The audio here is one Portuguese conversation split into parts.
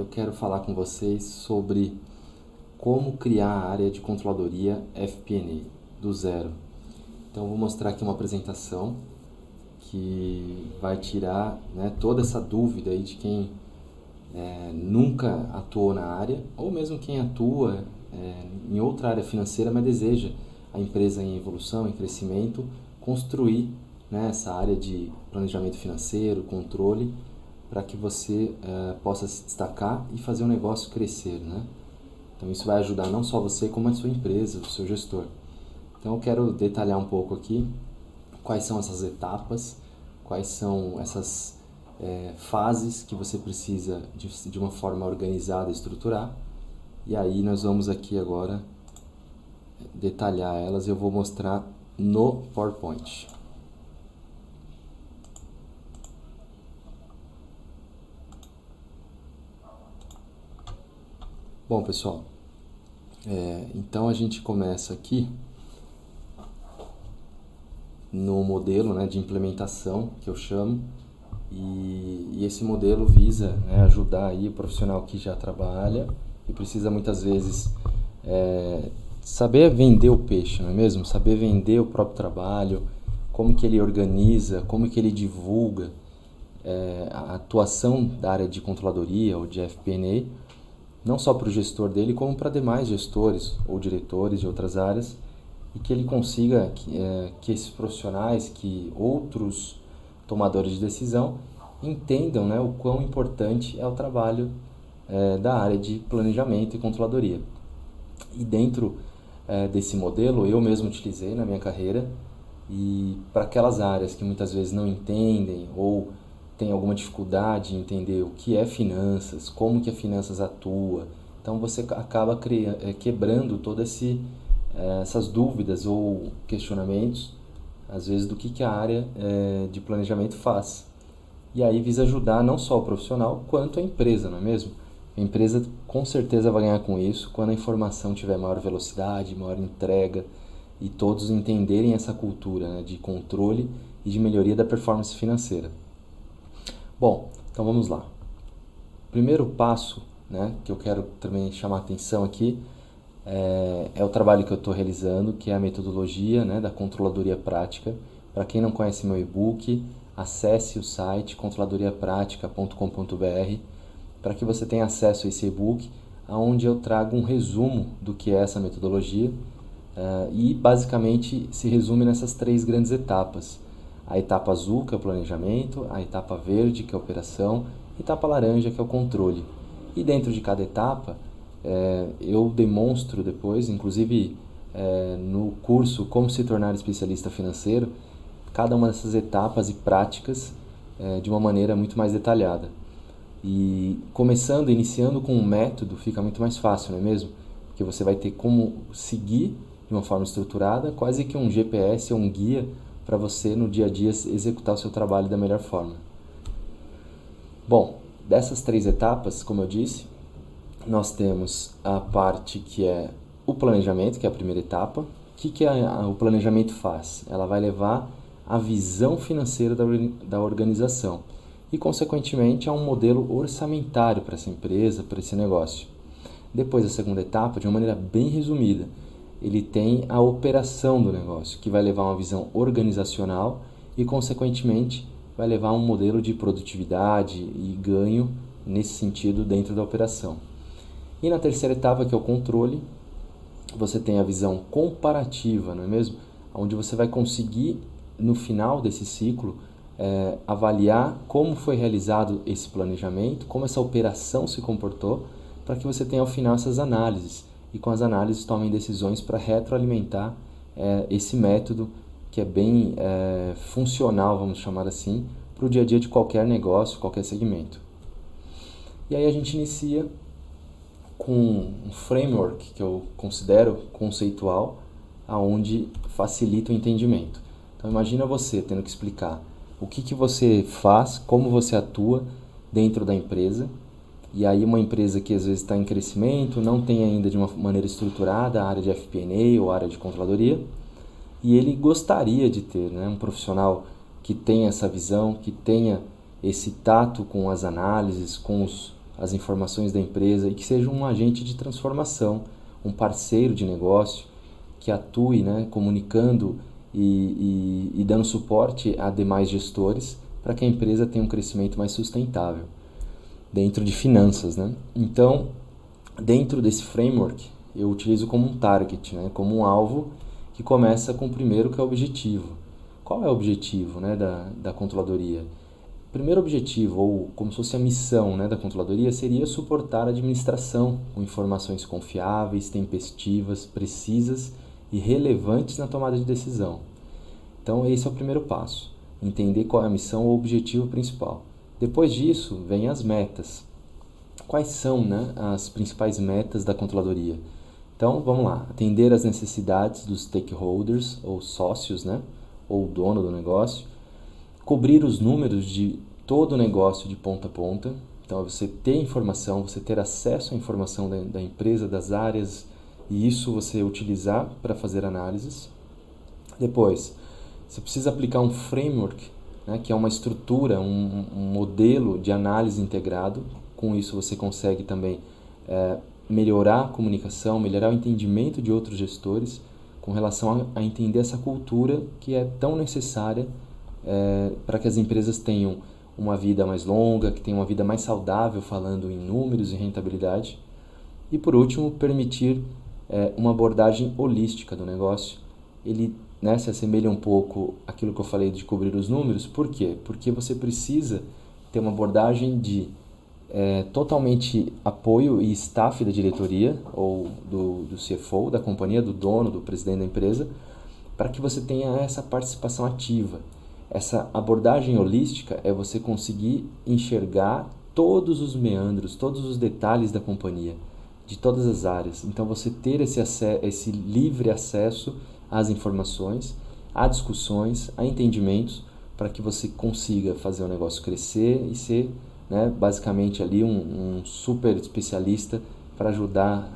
Eu quero falar com vocês sobre como criar a área de controladoria FP&A do zero. Então, eu vou mostrar aqui uma apresentação que vai tirar, toda essa dúvida aí de quem nunca atuou na área, ou mesmo quem atua em outra área financeira, mas deseja a empresa em evolução, em crescimento, construir, essa área de planejamento financeiro, controle, para que você possa se destacar e fazer o negócio crescer, né? Então isso vai ajudar não só você, como a sua empresa, o seu gestor. Então eu quero detalhar um pouco aqui quais são essas etapas, quais são essas fases que você precisa de uma forma organizada estruturar. E aí nós vamos aqui agora detalhar elas e eu vou mostrar no PowerPoint. Bom, pessoal, então a gente começa aqui no modelo de implementação, que eu chamo, e esse modelo visa ajudar aí o profissional que já trabalha e precisa muitas vezes saber vender o peixe, não é mesmo? Saber vender o próprio trabalho, como que ele organiza, como que ele divulga a atuação da área de controladoria ou de FP&A, não só para o gestor dele, como para demais gestores ou diretores de outras áreas, e que ele consiga que esses profissionais, que outros tomadores de decisão entendam o quão importante é o trabalho da área de planejamento e controladoria. E dentro desse modelo, eu mesmo utilizei na minha carreira, e para aquelas áreas que muitas vezes não entendem ou tem alguma dificuldade em entender o que é finanças, como que a finanças atua, então você acaba quebrando todas essas dúvidas ou questionamentos, às vezes, do que a área de planejamento faz. E aí visa ajudar não só o profissional, quanto a empresa, não é mesmo? A empresa com certeza vai ganhar com isso quando a informação tiver maior velocidade, maior entrega e todos entenderem essa cultura de controle e de melhoria da performance financeira. Bom, então vamos lá. O primeiro passo que eu quero também chamar a atenção aqui é o trabalho que eu estou realizando, que é a metodologia da controladoria prática. Para quem não conhece meu e-book, acesse o site controladoriapratica.com.br para que você tenha acesso a esse e-book, onde eu trago um resumo do que é essa metodologia e basicamente se resume nessas 3 grandes etapas. A etapa azul, que é o planejamento, a etapa verde, que é a operação, e a etapa laranja, que é o controle. E dentro de cada etapa, eu demonstro depois, inclusive no curso Como se tornar especialista financeiro, cada uma dessas etapas e práticas de uma maneira muito mais detalhada. E iniciando com um método, fica muito mais fácil, não é mesmo? Porque você vai ter como seguir de uma forma estruturada, quase que um GPS ou um guia para você no dia a dia executar o seu trabalho da melhor forma. Bom, dessas 3 etapas, como eu disse, nós temos a parte que é o planejamento, que é a primeira etapa. O que o planejamento faz? Ela vai levar a visão financeira da organização e, consequentemente, a um modelo orçamentário para essa empresa, para esse negócio. Depois, a segunda etapa, de uma maneira bem resumida, ele tem a operação do negócio, que vai levar a uma visão organizacional e, consequentemente, vai levar a um modelo de produtividade e ganho nesse sentido dentro da operação. E na terceira etapa, que é o controle, você tem a visão comparativa, não é mesmo? Onde você vai conseguir, no final desse ciclo, avaliar como foi realizado esse planejamento, como essa operação se comportou, para que você tenha ao final essas análises. E com as análises tomem decisões para retroalimentar esse método que é bem funcional, vamos chamar assim, para o dia a dia de qualquer negócio, qualquer segmento. E aí a gente inicia com um framework que eu considero conceitual, aonde facilita o entendimento. Então imagina você tendo que explicar o que você faz, como você atua dentro da empresa. E aí uma empresa que às vezes está em crescimento, não tem ainda de uma maneira estruturada a área de FP&A ou a área de controladoria, e ele gostaria de ter um profissional que tenha essa visão, que tenha esse tato com as análises, com as informações da empresa e que seja um agente de transformação, um parceiro de negócio que atue, né, comunicando e dando suporte a demais gestores para que a empresa tenha um crescimento mais sustentável dentro de finanças, né? Então, dentro desse framework, eu utilizo como um target, né, como um alvo que começa com o primeiro, que é o objetivo. Qual é o objetivo, né, da controladoria? O primeiro objetivo, ou como se fosse a missão, né, da controladoria, seria suportar a administração com informações confiáveis, tempestivas, precisas e relevantes na tomada de decisão. Então, esse é o primeiro passo, entender qual é a missão ou objetivo principal. Depois disso, vem as metas. Quais são, né, as principais metas da controladoria? Então, vamos lá, atender às necessidades dos stakeholders, ou sócios, né, ou dono do negócio, cobrir os números de todo o negócio de ponta a ponta. Então, é você ter informação, você ter acesso à informação da empresa, das áreas, e isso você utilizar para fazer análises. Depois, você precisa aplicar um framework, né, que é uma estrutura, um modelo de análise integrado. Com isso, você consegue também melhorar a comunicação, melhorar o entendimento de outros gestores com relação a entender essa cultura que é tão necessária para que as empresas tenham uma vida mais longa, que tenham uma vida mais saudável, falando em números e rentabilidade. E por último, permitir uma abordagem holística do negócio. Ele, né, se assemelha um pouco àquilo que eu falei de cobrir os números. Por quê? Porque você precisa ter uma abordagem de totalmente apoio e staff da diretoria ou do CFO, da companhia, do dono, do presidente da empresa, para que você tenha essa participação ativa. Essa abordagem holística é você conseguir enxergar todos os meandros, todos os detalhes da companhia, de todas as áreas. Então, você ter esse livre acesso às informações, a discussões, a entendimentos, para que você consiga fazer o negócio crescer e ser, né, basicamente ali um super especialista para ajudar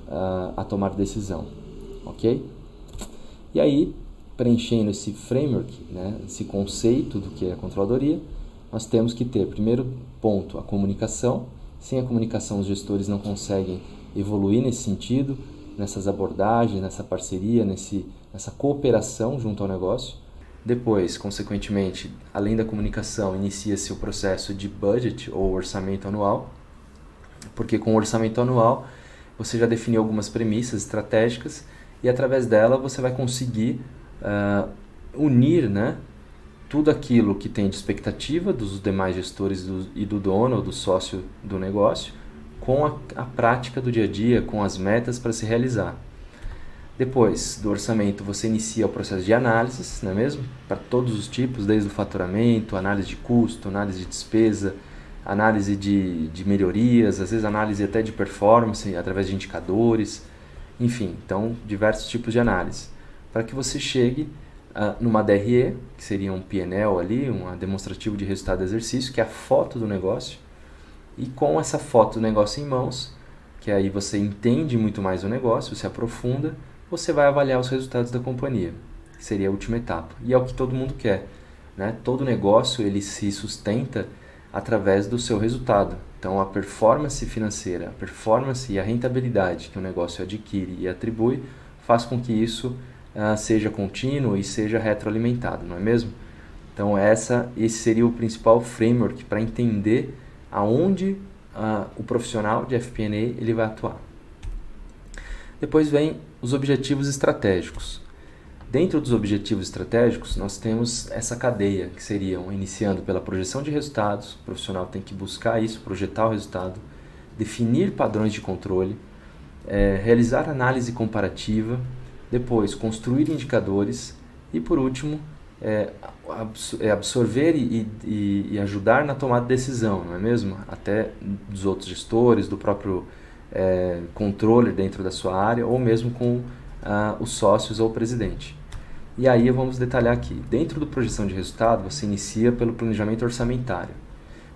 a tomar decisão, ok? E aí, preenchendo esse framework, né, esse conceito do que é a controladoria, nós temos que ter, primeiro ponto, a comunicação. Sem a comunicação, os gestores não conseguem evoluir nesse sentido, nessas abordagens, nessa parceria, nessa cooperação junto ao negócio. Depois, consequentemente, além da comunicação, inicia-se o processo de budget ou orçamento anual, porque com o orçamento anual você já definiu algumas premissas estratégicas e através dela você vai conseguir unir, né, tudo aquilo que tem de expectativa dos demais gestores e do dono ou do sócio do negócio com a prática do dia a dia, com as metas para se realizar. Depois do orçamento, você inicia o processo de análises, não é mesmo? Para todos os tipos, desde o faturamento, análise de custo, análise de despesa, análise de melhorias, às vezes análise até de performance, através de indicadores, enfim, então diversos tipos de análise. Para que você chegue numa DRE, que seria um P&L ali, um demonstrativo de resultado do exercício, que é a foto do negócio, e com essa foto do negócio em mãos, que aí você entende muito mais o negócio, você aprofunda, você vai avaliar os resultados da companhia, que seria a última etapa. E é o que todo mundo quer, né? Todo negócio ele se sustenta através do seu resultado. Então a performance financeira, a performance e a rentabilidade que o negócio adquire e atribui faz com que isso seja contínuo e seja retroalimentado, não é mesmo? Então esse seria o principal framework para entender aonde o profissional de FP&A ele vai atuar. Depois vem os objetivos estratégicos. Dentro dos objetivos estratégicos, nós temos essa cadeia, que seriam, iniciando pela projeção de resultados, o profissional tem que buscar isso, projetar o resultado, definir padrões de controle, realizar análise comparativa, depois construir indicadores e, por último, absorver e ajudar na tomada de decisão, não é mesmo? Até dos outros gestores, do próprio controller dentro da sua área ou mesmo com os sócios ou o presidente. E aí vamos detalhar aqui. Dentro do projeção de resultado, você inicia pelo planejamento orçamentário.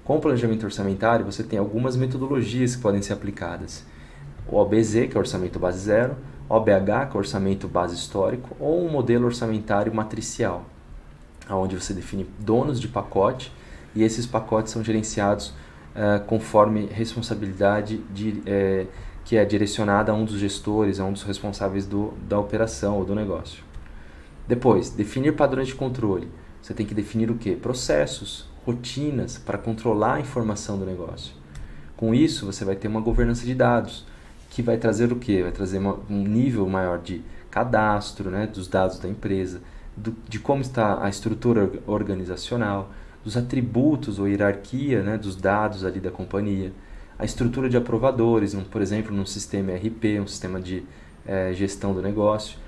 Com o planejamento orçamentário, você tem algumas metodologias que podem ser aplicadas. O OBZ, que é o orçamento base zero, OBH, que é o orçamento base histórico, ou um modelo orçamentário matricial, onde você define donos de pacote e esses pacotes são gerenciados conforme responsabilidade que é direcionada a um dos gestores, a um dos responsáveis da operação ou do negócio. Depois, definir padrões de controle. Você tem que definir o quê? Processos, rotinas para controlar a informação do negócio. Com isso, você vai ter uma governança de dados, que vai trazer o quê? Vai trazer um nível maior de cadastro, né, dos dados da empresa, de como está a estrutura organizacional, dos atributos ou hierarquia, né, dos dados ali da companhia, a estrutura de aprovadores, por exemplo, num sistema ERP, um sistema de gestão do negócio,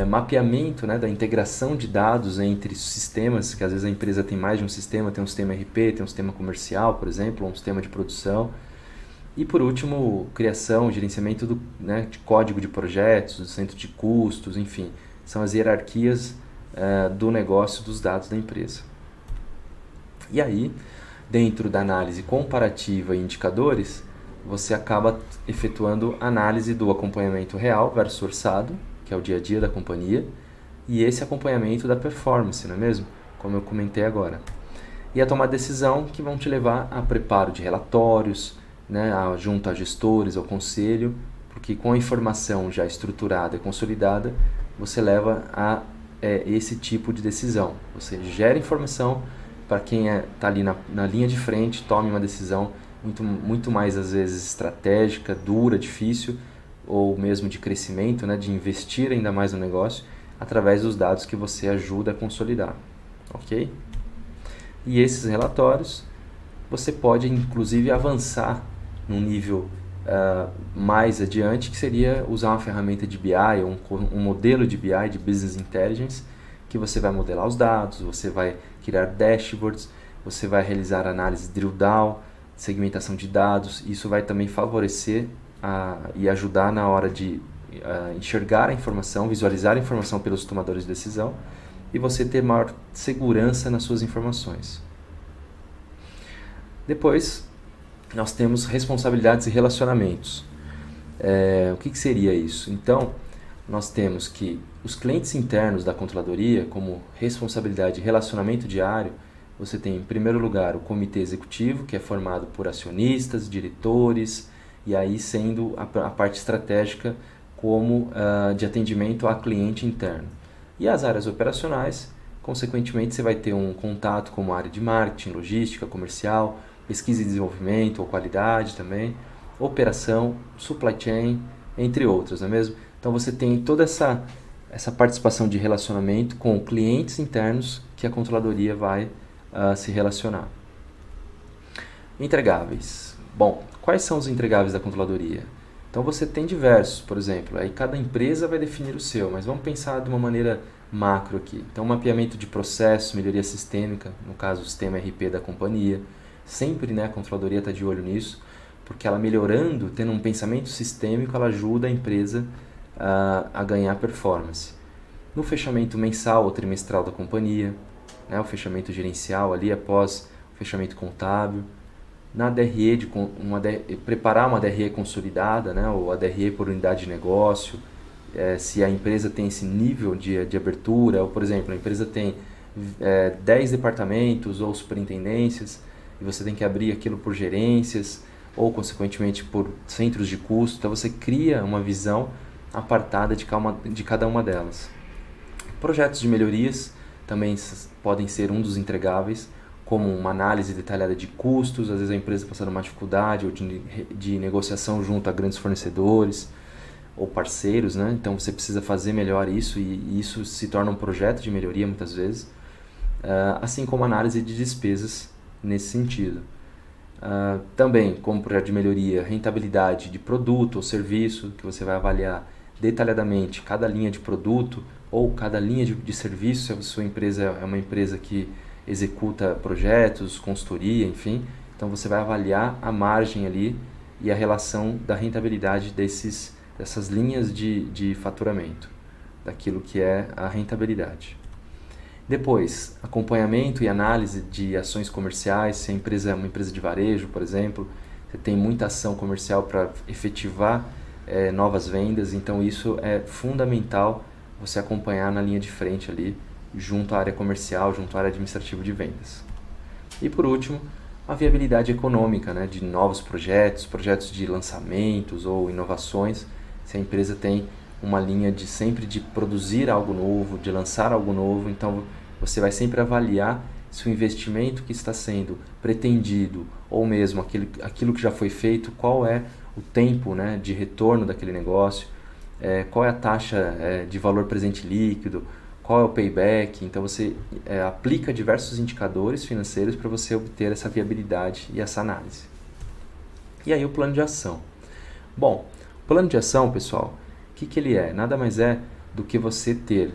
mapeamento, né, da integração de dados entre sistemas, que às vezes a empresa tem mais de um sistema, tem um sistema ERP, tem um sistema comercial, por exemplo, ou um sistema de produção. E por último, criação, gerenciamento de código de projetos, do centro de custos, enfim, são as hierarquias do negócio dos dados da empresa. E aí, dentro da análise comparativa e indicadores, você acaba efetuando análise do acompanhamento real versus orçado, que é o dia a dia da companhia, e esse acompanhamento da performance, não é mesmo? Como eu comentei agora. E a tomar decisão que vão te levar a preparo de relatórios, né, junto a gestores, ao conselho, porque com a informação já estruturada e consolidada, você leva a esse tipo de decisão. Você gera informação para quem está ali na linha de frente, tome uma decisão muito mais, às vezes, estratégica, dura, difícil, ou mesmo de crescimento, né, de investir ainda mais no negócio, através dos dados que você ajuda a consolidar. Ok? E esses relatórios, você pode, inclusive, avançar num nível mais adiante, que seria usar uma ferramenta de BI, um modelo de BI, de Business Intelligence, que você vai modelar os dados, você vai criar dashboards, você vai realizar análise drill down, segmentação de dados. Isso vai também favorecer e ajudar na hora de enxergar a informação, visualizar a informação pelos tomadores de decisão e você ter maior segurança nas suas informações. Depois, nós temos responsabilidades e relacionamentos. O que seria isso? Então, nós temos que os clientes internos da controladoria, como responsabilidade e relacionamento diário, você tem, em primeiro lugar, o comitê executivo, que é formado por acionistas, diretores, e aí sendo a parte estratégica como de atendimento a cliente interno. E as áreas operacionais, consequentemente, você vai ter um contato com a área de marketing, logística, comercial, pesquisa e desenvolvimento ou qualidade também, operação, supply chain, entre outras, não é mesmo? Então você tem toda essa participação de relacionamento com clientes internos que a controladoria vai se relacionar. Entregáveis. Bom, quais são os entregáveis da controladoria? Então você tem diversos, por exemplo, aí cada empresa vai definir o seu, mas vamos pensar de uma maneira macro aqui. Então mapeamento de processos, melhoria sistêmica, no caso o sistema ERP da companhia, sempre, né, a controladoria está de olho nisso, porque ela melhorando, tendo um pensamento sistêmico, ela ajuda a empresa a ganhar performance. No fechamento mensal ou trimestral da companhia, né, o fechamento gerencial ali após o fechamento contábil, na DRE, preparar uma DRE consolidada, né, ou a DRE por unidade de negócio, se a empresa tem esse nível de abertura, ou por exemplo, a empresa tem 10 departamentos ou superintendências, e você tem que abrir aquilo por gerências, ou consequentemente por centros de custo, então você cria uma visão apartada de cada uma delas. Projetos de melhorias também podem ser um dos entregáveis, como uma análise detalhada de custos, às vezes a empresa passando uma dificuldade ou de negociação junto a grandes fornecedores ou parceiros, né? Então você precisa fazer melhor isso e isso se torna um projeto de melhoria muitas vezes, assim como análise de despesas nesse sentido. Também, como projeto de melhoria, rentabilidade de produto ou serviço, que você vai avaliar detalhadamente cada linha de produto ou cada linha de serviço, se a sua empresa é uma empresa que executa projetos, consultoria, enfim. Então você vai avaliar a margem ali e a relação da rentabilidade dessas linhas de faturamento, daquilo que é a rentabilidade. Depois, acompanhamento e análise de ações comerciais, se a empresa é uma empresa de varejo, por exemplo, você tem muita ação comercial para efetivar novas vendas, então isso é fundamental você acompanhar na linha de frente ali, junto à área comercial, junto à área administrativa de vendas. E por último, a viabilidade econômica, né, de novos projetos, projetos de lançamentos ou inovações. Se a empresa tem uma linha de sempre de produzir algo novo, de lançar algo novo, então você vai sempre avaliar se o investimento que está sendo pretendido ou mesmo aquilo que já foi feito, qual é o tempo, né, de retorno daquele negócio, qual é a taxa de valor presente líquido, qual é o payback. Então você aplica diversos indicadores financeiros para você obter essa viabilidade e essa análise. E aí o plano de ação. Bom, o plano de ação, pessoal, o que ele é? Nada mais é do que você ter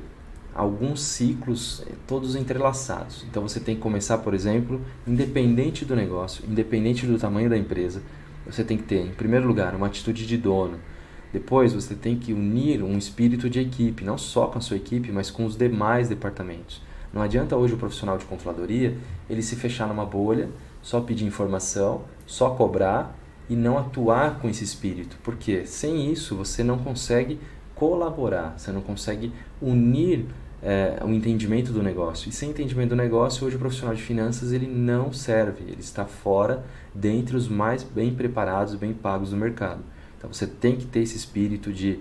alguns ciclos todos entrelaçados. Então você tem que começar, por exemplo, independente do negócio, independente do tamanho da empresa, você tem que ter, em primeiro lugar, uma atitude de dono. Depois você tem que unir um espírito de equipe, não só com a sua equipe, mas com os demais departamentos. Não adianta hoje o profissional de controladoria ele se fechar numa bolha, só pedir informação, só cobrar e não atuar com esse espírito. Porque sem isso você não consegue colaborar, você não consegue unir o entendimento do negócio. E sem entendimento do negócio, hoje o profissional de finanças ele não serve, ele está fora dentre os mais bem preparados, bem pagos do mercado. Então você tem que ter esse espírito de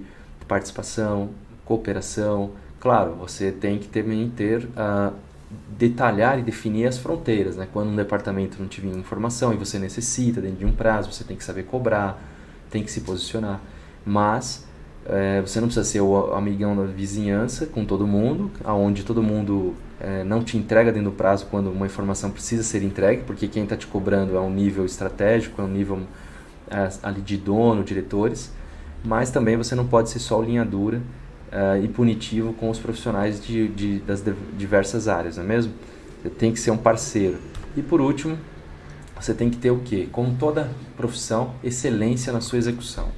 participação, cooperação. Claro, você tem que também detalhar e definir as fronteiras, né? Quando um departamento não tiver informação e você necessita dentro de um prazo, você tem que saber cobrar, tem que se posicionar. Mas você não precisa ser o amigão da vizinhança com todo mundo, onde todo mundo não te entrega dentro do prazo quando uma informação precisa ser entregue, porque quem está te cobrando é um nível estratégico, é um nível ali de dono, diretores, mas também você não pode ser só o linha dura e punitivo com os profissionais das diversas áreas, não é mesmo? Você tem que ser um parceiro. E por último, você tem que ter o quê? Como toda profissão, excelência na sua execução.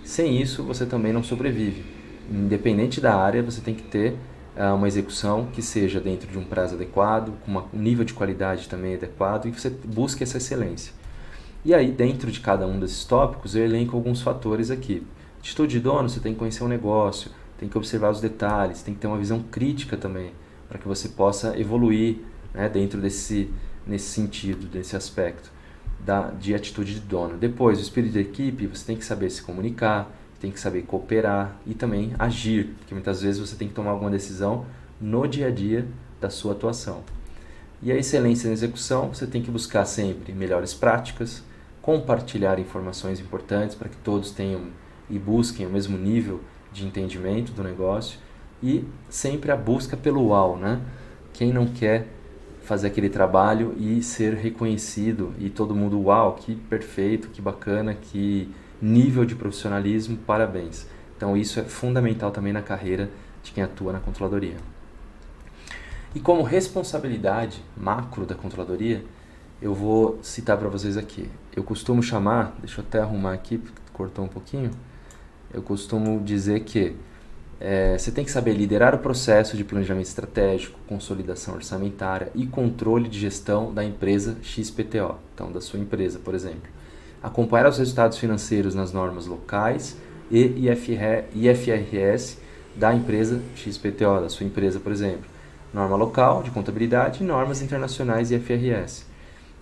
Sem isso, você também não sobrevive. Independente da área, você tem que ter uma execução que seja dentro de um prazo adequado, com um nível de qualidade também adequado, e você busque essa excelência. E aí, dentro de cada um desses tópicos, eu elenco alguns fatores aqui. Atitude de dono, você tem que conhecer o negócio, tem que observar os detalhes, tem que ter uma visão crítica também, para que você possa evoluir, né, dentro nesse sentido, desse aspecto de atitude de dono. Depois, o espírito de equipe, você tem que saber se comunicar, tem que saber cooperar e também agir, porque muitas vezes você tem que tomar alguma decisão no dia a dia da sua atuação. E a excelência na execução, você tem que buscar sempre melhores práticas, compartilhar informações importantes para que todos tenham e busquem o mesmo nível de entendimento do negócio e sempre a busca pelo uau, né? Quem não quer fazer aquele trabalho e ser reconhecido e todo mundo, uau, que perfeito, que bacana, que nível de profissionalismo, parabéns. Então isso é fundamental também na carreira de quem atua na controladoria. E como responsabilidade macro da controladoria, eu vou citar para vocês aqui. Eu costumo chamar, deixa eu até arrumar aqui, porque cortou um pouquinho. Eu costumo dizer que você tem que saber liderar o processo de planejamento estratégico, consolidação orçamentária e controle de gestão da empresa XPTO, então da sua empresa, por exemplo. Acompanhar os resultados financeiros nas normas locais e IFRS da empresa XPTO, da sua empresa, por exemplo. Norma local de contabilidade e normas internacionais IFRS.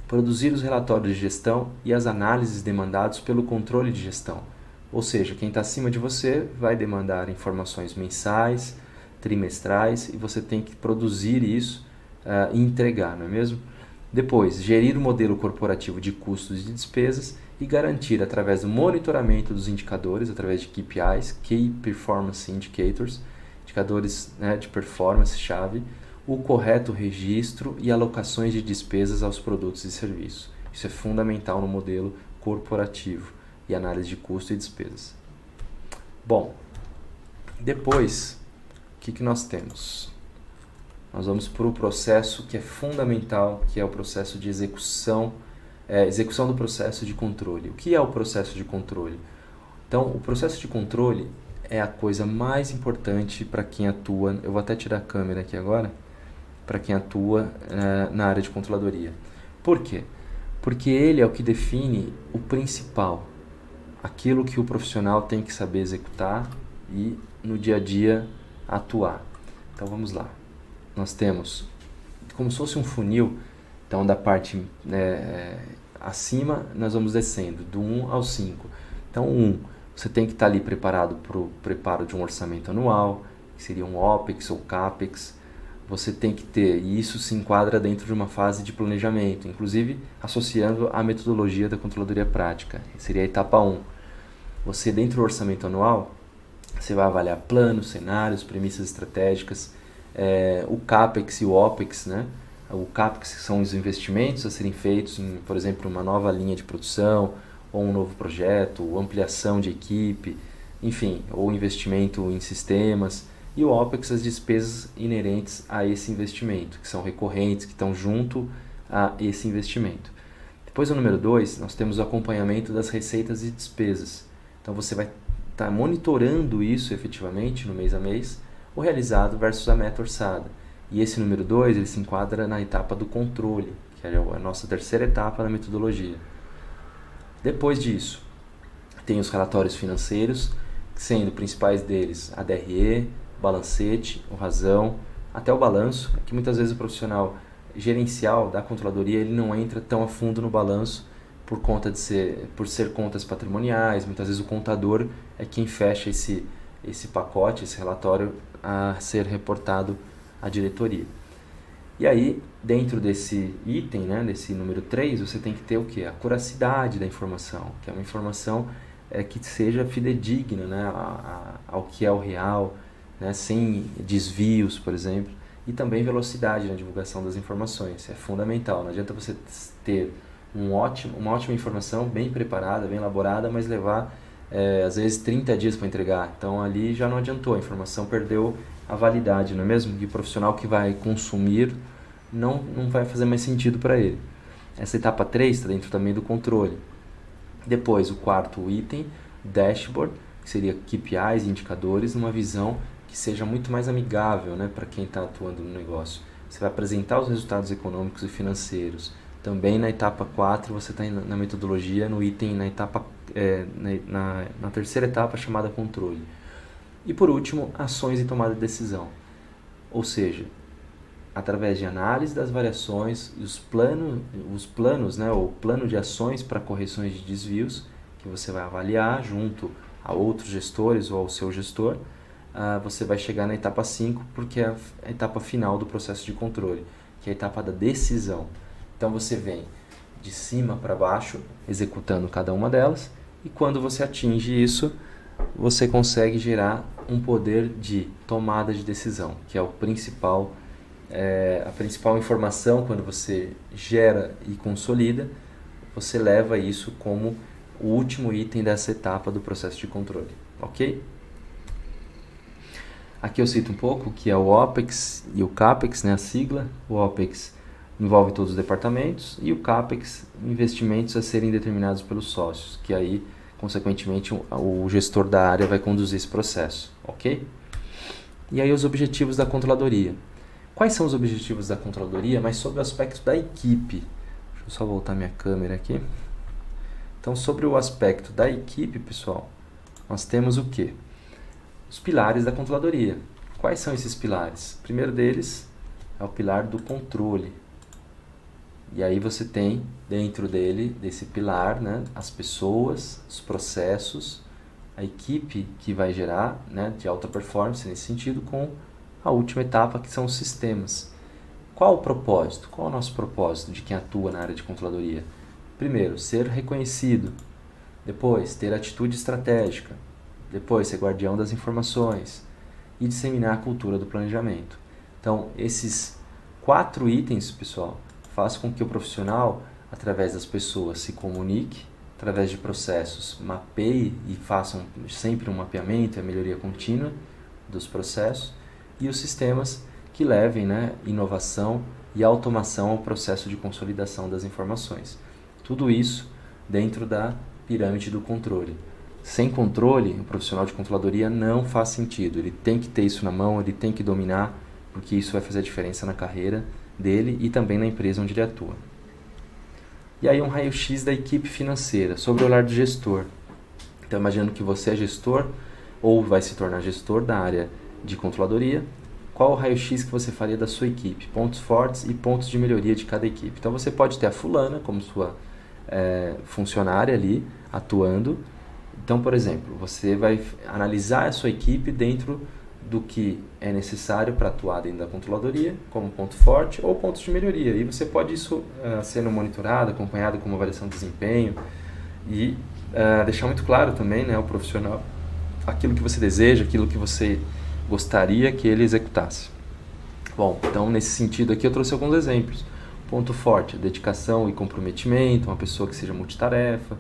Produzir os relatórios de gestão e as análises demandados pelo controle de gestão. Ou seja, quem está acima de você vai demandar informações mensais, trimestrais, e você tem que produzir isso e entregar, não é mesmo? Depois, gerir o modelo corporativo de custos e despesas e garantir, através do monitoramento dos indicadores, através de KPIs, Key Performance Indicators, indicadores, né, de performance-chave, o correto registro e alocações de despesas aos produtos e serviços. Isso é fundamental no modelo corporativo e análise de custo e despesas. Bom, depois, o que nós temos? Nós vamos para o processo que é fundamental, que é o processo de execução do processo de controle. O que é o processo de controle? Então, o processo de controle é a coisa mais importante para quem atua, eu vou até tirar a câmera aqui agora, para quem atua na área de controladoria. Por quê? Porque ele é o que define o principal, aquilo que o profissional tem que saber executar e no dia a dia atuar. Então vamos lá. Nós temos como se fosse um funil, Então, da parte acima, nós vamos descendo, do 1 ao 5. Então, 1, você tem que estar ali preparado para o preparo de um orçamento anual, que seria um OPEX ou CAPEX. Você tem que ter, e isso se enquadra dentro de uma fase de planejamento, inclusive associando a metodologia da controladoria prática. Seria a etapa 1. Você, dentro do orçamento anual, você vai avaliar planos, cenários, premissas estratégicas, o CAPEX e o OPEX, né? O CAPEX são os investimentos a serem feitos em, por exemplo, uma nova linha de produção, ou um novo projeto, ou ampliação de equipe, enfim, ou investimento em sistemas. E o OPEX, as despesas inerentes a esse investimento, que são recorrentes, que estão junto a esse investimento. Depois, no número 2, nós temos o acompanhamento das receitas e despesas. Então, você vai estar monitorando isso efetivamente, no mês a mês, o realizado versus a meta orçada. E esse número 2, ele se enquadra na etapa do controle, que é a nossa terceira etapa da metodologia. Depois disso, tem os relatórios financeiros, sendo principais deles a DRE, o balancete, o razão, até o balanço, que muitas vezes o profissional gerencial da controladoria ele não entra tão a fundo no balanço por ser contas patrimoniais. Muitas vezes o contador é quem fecha esse pacote, esse relatório a ser reportado à diretoria. E aí, dentro desse item, né, desse número 3, você tem que ter o quê? A curacidade da informação, que é uma informação que seja fidedigna, né, ao que é o real, né, sem desvios, por exemplo, e também velocidade na divulgação das informações. É fundamental. Não adianta você ter uma ótima informação, bem preparada, bem elaborada, mas levar, às vezes, 30 dias para entregar. Então, ali já não adiantou, a informação perdeu a validade, não é mesmo? E o profissional que vai consumir não vai fazer mais sentido para ele. Essa etapa 3 está dentro também do controle. Depois, o quarto item, dashboard, que seria KPIs, indicadores, numa visão que seja muito mais amigável, né, para quem está atuando no negócio. Você vai apresentar os resultados econômicos e financeiros. Também na etapa 4, você está na metodologia, no item, na etapa, na terceira etapa, chamada controle. E por último, ações e tomada de decisão. Ou seja, através de análise das variações, os planos, né, ou plano de ações para correções de desvios, que você vai avaliar junto a outros gestores ou ao seu gestor, você vai chegar na etapa 5, porque é a etapa final do processo de controle, que é a etapa da decisão. Então você vem de cima para baixo, executando cada uma delas, e quando você atinge isso, você consegue gerar um poder de tomada de decisão, que é a principal informação. Quando você gera e consolida, você leva isso como o último item dessa etapa do processo de controle, ok? Aqui eu cito um pouco que é o OPEX e o CAPEX, né, a sigla. O OPEX envolve todos os departamentos e o CAPEX, investimentos a serem determinados pelos sócios, que aí, consequentemente, o gestor da área vai conduzir esse processo, ok? E aí os objetivos da controladoria. Quais são os objetivos da controladoria, mas sobre o aspecto da equipe? Deixa eu só voltar minha câmera aqui. Então, sobre o aspecto da equipe, pessoal, nós temos o quê? Os pilares da controladoria. Quais são esses pilares? O primeiro deles é o pilar do controle. E aí você tem dentro desse pilar, né, as pessoas, os processos, a equipe que vai gerar, né, de alta performance nesse sentido, com a última etapa, que são os sistemas. Qual o propósito? Qual é o nosso propósito de quem atua na área de controladoria? Primeiro, ser reconhecido. Depois, ter atitude estratégica. Depois, ser guardião das informações. E disseminar a cultura do planejamento. Então, esses 4 itens, pessoal, fazem com que o profissional, através das pessoas, se comunique, através de processos, mapeie e façam sempre um mapeamento e a melhoria contínua dos processos, e os sistemas que levem, né, inovação e automação ao processo de consolidação das informações. Tudo isso dentro da pirâmide do controle. Sem controle, o profissional de controladoria não faz sentido. Ele tem que ter isso na mão, ele tem que dominar, porque isso vai fazer a diferença na carreira dele e também na empresa onde ele atua. E aí um raio-x da equipe financeira, sobre o olhar do gestor. Então, imaginando que você é gestor ou vai se tornar gestor da área de controladoria, qual o raio-x que você faria da sua equipe, pontos fortes e pontos de melhoria de cada equipe. Então você pode ter a fulana como sua funcionária ali, atuando. Então, por exemplo, você vai analisar a sua equipe dentro do que é necessário para atuar dentro da controladoria, como ponto forte ou pontos de melhoria. E você pode isso sendo monitorado, acompanhado com uma avaliação de desempenho e deixar muito claro também, né, ao profissional aquilo que você deseja, aquilo que você gostaria que ele executasse. Bom, então nesse sentido aqui eu trouxe alguns exemplos. Ponto forte, dedicação e comprometimento, uma pessoa que seja multitarefa.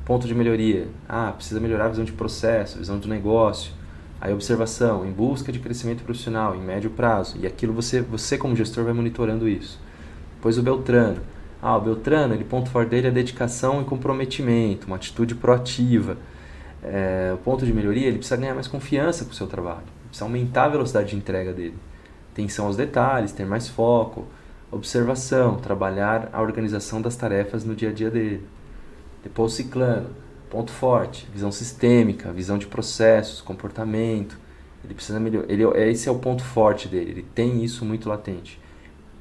Ponto de melhoria, precisa melhorar a visão de processo, visão do negócio. Aí observação, em busca de crescimento profissional, em médio prazo. E aquilo você como gestor vai monitorando isso. Depois o Beltrano. O Beltrano, ponto forte dele é dedicação e comprometimento, uma atitude proativa. O ponto de melhoria, ele precisa ganhar mais confiança com o seu trabalho. Precisa aumentar a velocidade de entrega dele. Atenção aos detalhes, ter mais foco. Observação, trabalhar a organização das tarefas no dia a dia dele. Depois o Ciclano, ponto forte, visão sistêmica, visão de processos, comportamento. Ele precisa melhorar. Esse é o ponto forte dele, ele tem isso muito latente.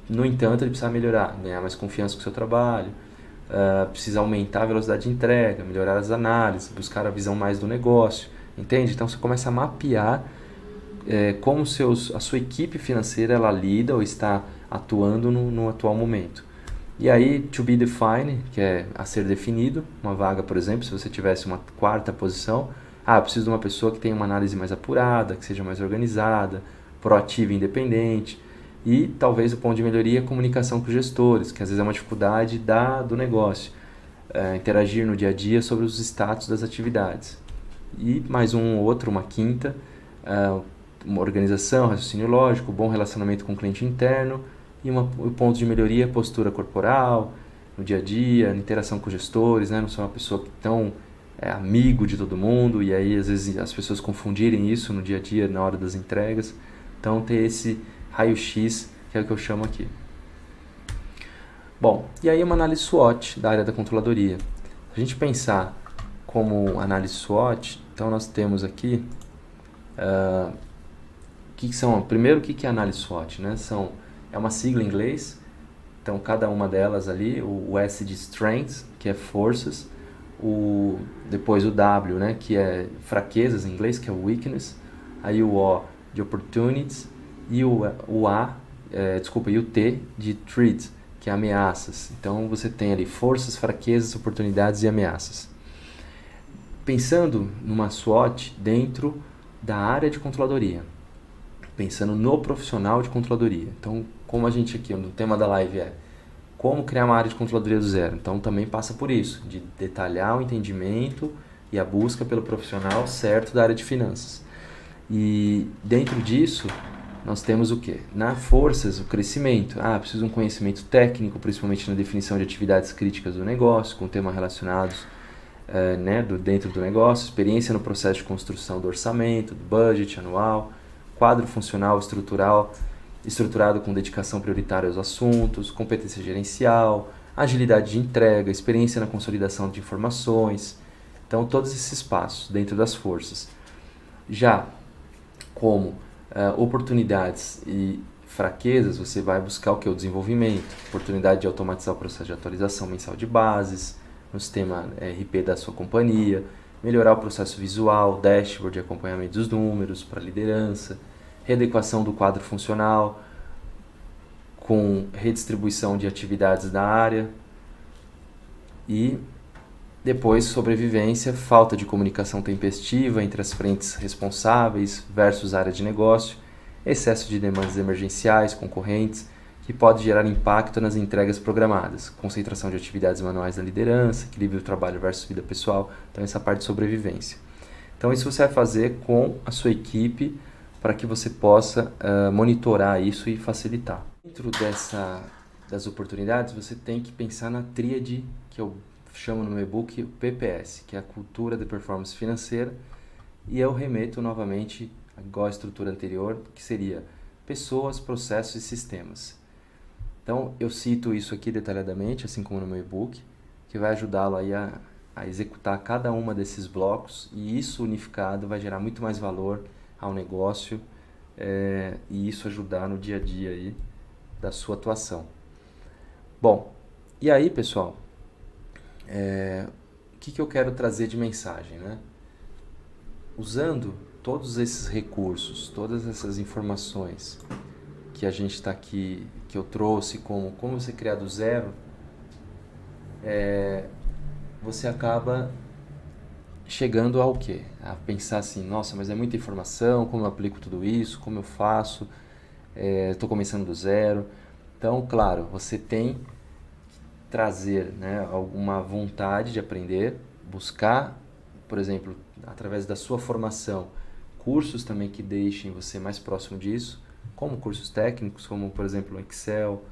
No entanto, ele precisa melhorar, ganhar mais confiança com o seu trabalho, precisa aumentar a velocidade de entrega, melhorar as análises, buscar a visão mais do negócio, entende? Então você começa a mapear como a sua equipe financeira ela lida ou está atuando no atual momento. E aí, to be defined, que é a ser definido, uma vaga, por exemplo, se você tivesse uma quarta posição, eu preciso de uma pessoa que tenha uma análise mais apurada, que seja mais organizada, proativa e independente. E talvez o ponto de melhoria é a comunicação com os gestores, que às vezes é uma dificuldade do negócio. Interagir no dia a dia sobre os status das atividades. E mais uma quinta, uma organização, raciocínio lógico, bom relacionamento com o cliente interno e o ponto de melhoria, postura corporal, no dia a dia, interação com os gestores, né? Não sou uma pessoa que tão amigo de todo mundo e aí às vezes as pessoas confundirem isso no dia a dia, na hora das entregas. Então ter esse raio-x, que é o que eu chamo aqui. Bom, e aí uma análise SWOT da área da controladoria. Se a gente pensar como análise SWOT, então nós temos aqui primeiro, o que é análise SWOT? Né? É uma sigla em inglês, então cada uma delas ali, o S de Strengths, que é forças, depois o W, né, que é fraquezas em inglês, que é weakness, aí o O de Opportunities, e e o T de Threat, que é ameaças. Então você tem ali forças, fraquezas, oportunidades e ameaças. Pensando numa SWOT dentro da área de controladoria, pensando no profissional de controladoria. Então, como a gente aqui, no tema da live como criar uma área de controladoria do zero. Então, também passa por isso, de detalhar o entendimento e a busca pelo profissional certo da área de finanças. E dentro disso, nós temos o quê? Na forças, o crescimento. Preciso de um conhecimento técnico, principalmente na definição de atividades críticas do negócio, com temas relacionados dentro do negócio, experiência no processo de construção do orçamento, do budget anual, quadro funcional estruturado com dedicação prioritária aos assuntos, competência gerencial, agilidade de entrega, experiência na consolidação de informações. Então, todos esses passos dentro das forças. Já como oportunidades e fraquezas, você vai buscar o que? O desenvolvimento, oportunidade de automatizar o processo de atualização mensal de bases, no sistema ERP da sua companhia, melhorar o processo visual, dashboard de acompanhamento dos números para liderança, readequação do quadro funcional, com redistribuição de atividades da área e depois sobrevivência, falta de comunicação tempestiva entre as frentes responsáveis versus área de negócio, excesso de demandas emergenciais, concorrentes, que pode gerar impacto nas entregas programadas, concentração de atividades manuais da liderança, equilíbrio do trabalho versus vida pessoal, então essa parte de sobrevivência. Então isso você vai fazer com a sua equipe para que você possa monitorar isso e facilitar. Dentro das oportunidades, você tem que pensar na tríade, que eu chamo no meu e-book o PPS, que é a cultura de performance financeira, e eu remeto novamente, igual a estrutura anterior, que seria pessoas, processos e sistemas. Então, eu cito isso aqui detalhadamente, assim como no meu e-book, que vai ajudá-lo aí a executar cada uma desses blocos, e isso unificado vai gerar muito mais valor ao negócio e isso ajudar no dia a dia aí da sua atuação. Bom, e aí, pessoal, o que eu quero trazer de mensagem, né? Usando todos esses recursos, todas essas informações que a gente está aqui, que eu trouxe, como você criar do zero, você acaba chegando ao quê? A pensar assim, nossa, mas é muita informação, como eu aplico tudo isso, como eu faço, estou começando do zero. Então, claro, você tem que trazer, né, alguma vontade de aprender, buscar, por exemplo, através da sua formação, cursos também que deixem você mais próximo disso, como cursos técnicos, como por exemplo o Excel,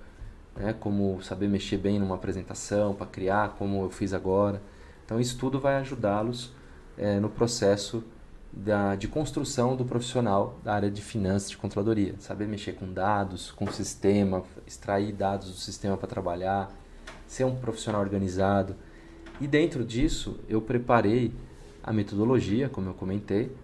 né, como saber mexer bem numa apresentação para criar, como eu fiz agora. Então isso tudo vai ajudá-los no processo de construção do profissional da área de finanças, de controladoria. Saber mexer com dados, com o sistema, extrair dados do sistema para trabalhar, ser um profissional organizado. E dentro disso eu preparei a metodologia, como eu comentei,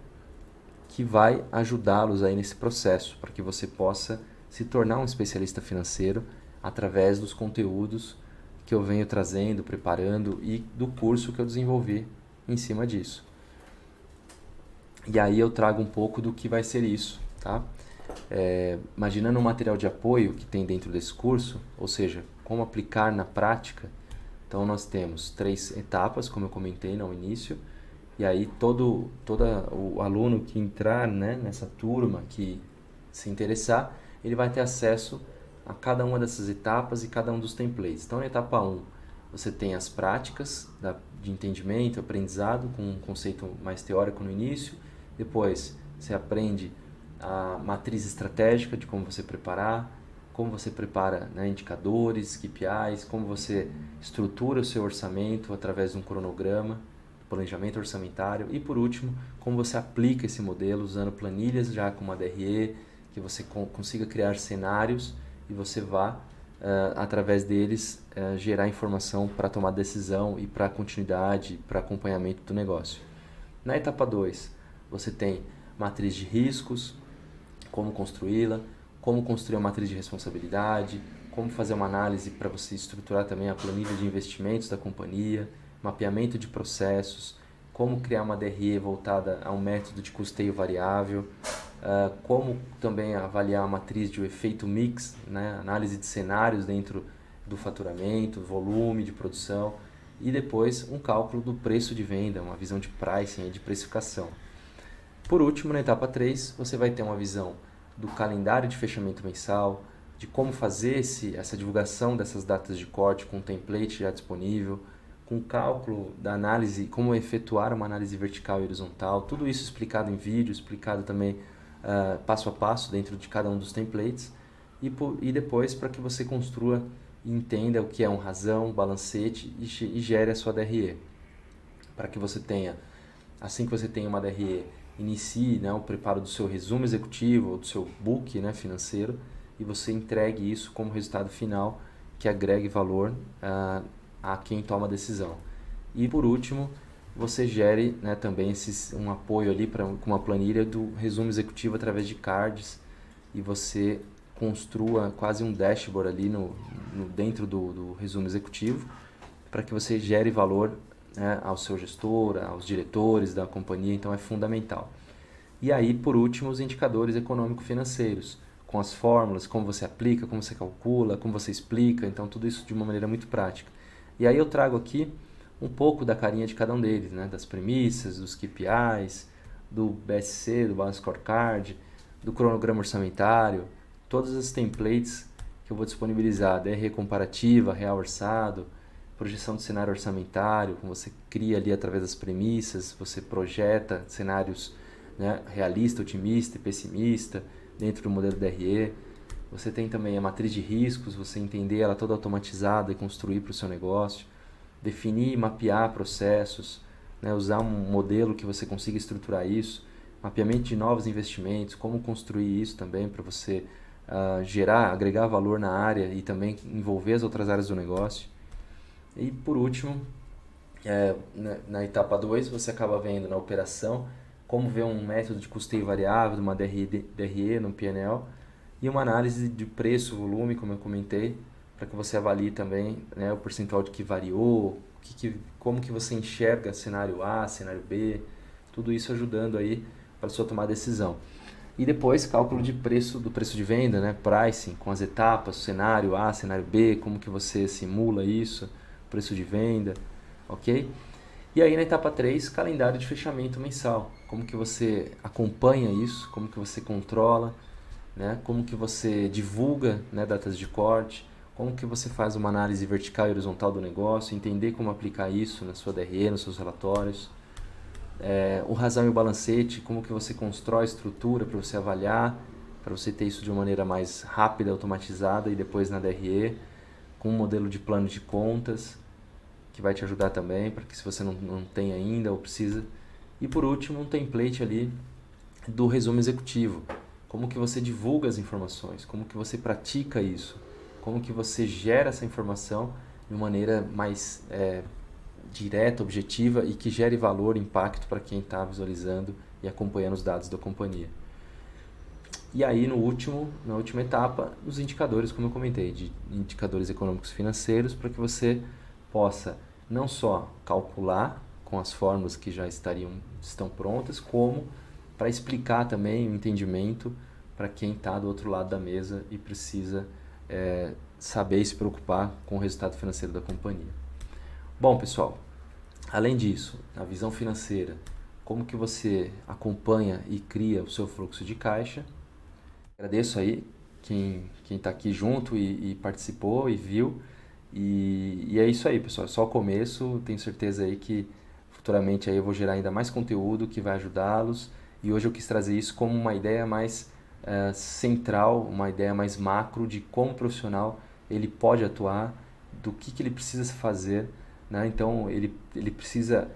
que vai ajudá-los aí nesse processo, para que você possa se tornar um especialista financeiro através dos conteúdos que eu venho trazendo, preparando e do curso que eu desenvolvi em cima disso. E aí eu trago um pouco do que vai ser isso, tá? Imaginando um material de apoio que tem dentro desse curso, ou seja, como aplicar na prática. Então nós temos 3 etapas, como eu comentei no início, e aí todo o aluno que entrar, né, nessa turma, que se interessar, ele vai ter acesso a cada uma dessas etapas e cada um dos templates. Então na etapa 1, você tem as práticas de entendimento, aprendizado, com um conceito mais teórico no início. Depois você aprende a matriz estratégica de como você preparar, como você prepara, né, indicadores, KPIs, como você estrutura o seu orçamento através de um cronograma, planejamento orçamentário e, por último, como você aplica esse modelo usando planilhas já com uma DRE, que você consiga criar cenários e você vá, através deles, gerar informação para tomar decisão e para continuidade, para acompanhamento do negócio. Na etapa 2, você tem matriz de riscos, como construí-la, como construir uma matriz de responsabilidade, como fazer uma análise para você estruturar também a planilha de investimentos da companhia, mapeamento de processos, como criar uma DRE voltada a um método de custeio variável, como também avaliar a matriz de efeito mix, né, análise de cenários dentro do faturamento, volume de produção e depois um cálculo do preço de venda, uma visão de pricing, de precificação. Por último, na etapa 3, você vai ter uma visão do calendário de fechamento mensal, de como fazer essa divulgação dessas datas de corte com um template já disponível, com cálculo da análise, como efetuar uma análise vertical e horizontal, tudo isso explicado em vídeo, explicado também passo a passo dentro de cada um dos templates, e depois para que você construa e entenda o que é um razão, balancete e gere a sua DRE. Para que você tenha, assim que você tenha uma DRE, inicie, né, o preparo do seu resumo executivo ou do seu book, né, financeiro, e você entregue isso como resultado final que agregue valor a quem toma a decisão. E por último, você gere, né, também um apoio ali com uma planilha do resumo executivo através de cards e você construa quase um dashboard ali dentro do resumo executivo para que você gere valor, né, ao seu gestor, aos diretores da companhia, então é fundamental. E aí, por último, os indicadores econômico-financeiros, com as fórmulas, como você aplica, como você calcula, como você explica, então tudo isso de uma maneira muito prática. E aí eu trago aqui um pouco da carinha de cada um deles, né, das premissas, dos KPIs, do BSC, do Balance Scorecard, do cronograma orçamentário, todas as templates que eu vou disponibilizar, DRE comparativa, real orçado, projeção de cenário orçamentário, como você cria ali através das premissas, você projeta cenários, né, realista, otimista e pessimista dentro do modelo DRE. Você tem também a matriz de riscos, você entender ela toda automatizada e construir para o seu negócio, definir e mapear processos, né, usar um modelo que você consiga estruturar isso, mapeamento de novos investimentos, como construir isso também para você agregar valor na área e também envolver as outras áreas do negócio. E por último, na etapa 2, você acaba vendo na operação como ver um método de custeio variável, uma DRE no P&L, e uma análise de preço, volume, como eu comentei, para que você avalie também, né, o percentual de que variou, como que você enxerga cenário A, cenário B, tudo isso ajudando aí para a sua tomar decisão. E depois cálculo de preço, do preço de venda, né, pricing, com as etapas, cenário A, cenário B, como que você simula isso, preço de venda, ok? E aí na etapa 3, calendário de fechamento mensal, como que você acompanha isso, como que você controla, né? Como que você divulga, né, datas de corte, como que você faz uma análise vertical e horizontal do negócio, entender como aplicar isso na sua DRE, nos seus relatórios. O razão e o balancete, como que você constrói a estrutura para você avaliar, para você ter isso de uma maneira mais rápida, automatizada e depois na DRE, com um modelo de plano de contas, que vai te ajudar também, para que se você não tem ainda ou precisa. E por último, um template ali do resumo executivo. Como que você divulga as informações, como que você pratica isso, como que você gera essa informação de uma maneira mais direta, objetiva e que gere valor, impacto para quem está visualizando e acompanhando os dados da companhia. E aí na última etapa, os indicadores, como eu comentei, de indicadores econômicos financeiros, para que você possa não só calcular com as fórmulas que já estão prontas, como para explicar também o entendimento para quem está do outro lado da mesa e precisa saber e se preocupar com o resultado financeiro da companhia. Bom, pessoal, além disso, a visão financeira, como que você acompanha e cria o seu fluxo de caixa. Agradeço aí quem está aqui junto e participou e viu. E é isso aí, pessoal. É só o começo. Tenho certeza aí que futuramente aí eu vou gerar ainda mais conteúdo que vai ajudá-los. E hoje eu quis trazer isso como uma ideia mais central, uma ideia mais macro de como o profissional ele pode atuar, do que ele precisa fazer, né? Então ele precisa,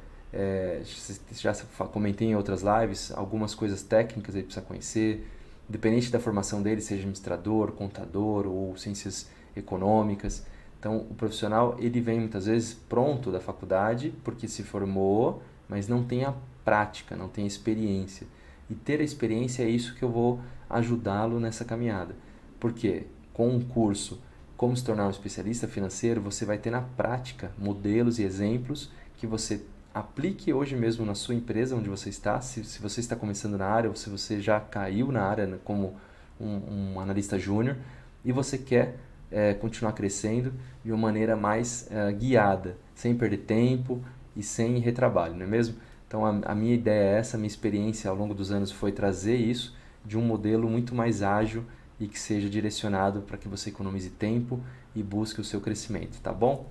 já comentei em outras lives, algumas coisas técnicas ele precisa conhecer, independente da formação dele, seja administrador, contador ou ciências econômicas. Então o profissional ele vem muitas vezes pronto da faculdade porque se formou, mas não tem a prática, não tem a experiência. E ter a experiência é isso que eu vou ajudá-lo nessa caminhada. Porque com um curso Como se tornar um especialista financeiro, você vai ter na prática modelos e exemplos que você aplique hoje mesmo na sua empresa onde você está, se você está começando na área ou se você já caiu na área como um analista júnior e você quer continuar crescendo de uma maneira mais guiada, sem perder tempo e sem retrabalho, não é mesmo? Então a minha ideia é essa, a minha experiência ao longo dos anos foi trazer isso de um modelo muito mais ágil e que seja direcionado para que você economize tempo e busque o seu crescimento, tá bom?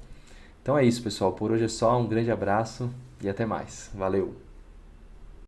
Então é isso, pessoal. Por hoje é só. Um grande abraço e até mais. Valeu!